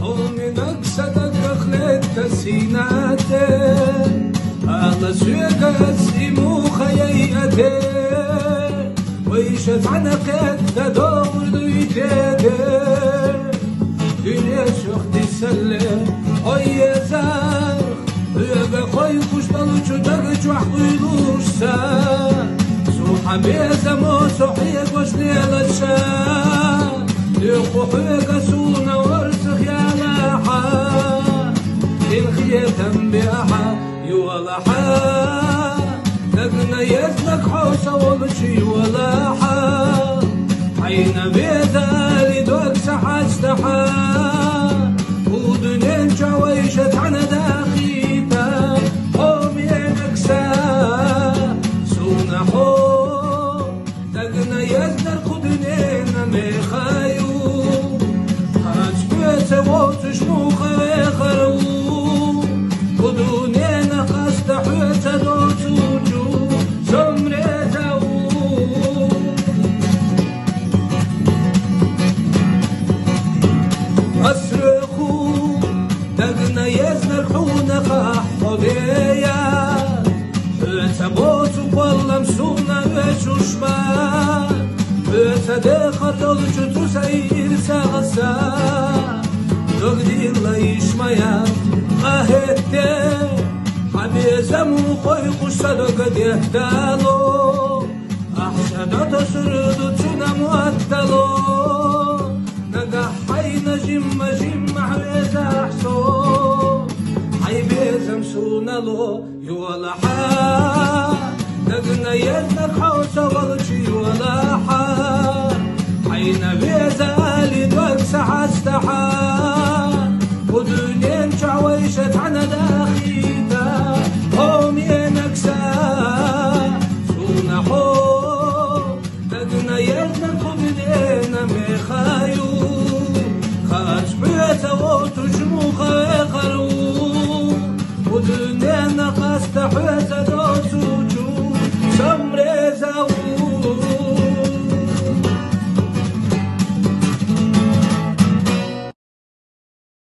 ومنك صدق خلت سيناتي على سوق السيمو خيئتي ويشت عنك تدور دويتي دنيا شخدي سلة أي زار يبقى خوي كوش طلوش دقش وحقيلوش سا سوحا بيزا مو سوحيك وش ليلة شا يخوحيك سونا ورسخ يا لاحا الخيتم بأحا يوالحا لقنا يزنك حوسا والشي ولاحا حين بيزا لدوك سحاستحا ودنين جويشت عن داخيتا ومينك سا سونا حو لقنا يزنك خدنين ميخايو خاج بيتا وتشموخ ويخرو ودنين قصد حوتا دوتوجو سمريتا أصرخو دقنا يزنا الحونة قحطو بيا اتبوتو والله مسونا وشوشما اتدخر دولجو تسير سغسا دقدي الله يشميا أهدي حبيزا موخوي قشتلو قد يهدالو أحشدو تسردو تنا مؤدلو حينا جم حبيزا حسو حي بيزا مسونا لو يولا حا نقنا يدنا الحوسة والشي ولا حا حينا بيزا لدوك سحستحا ودنين شعويشت عنا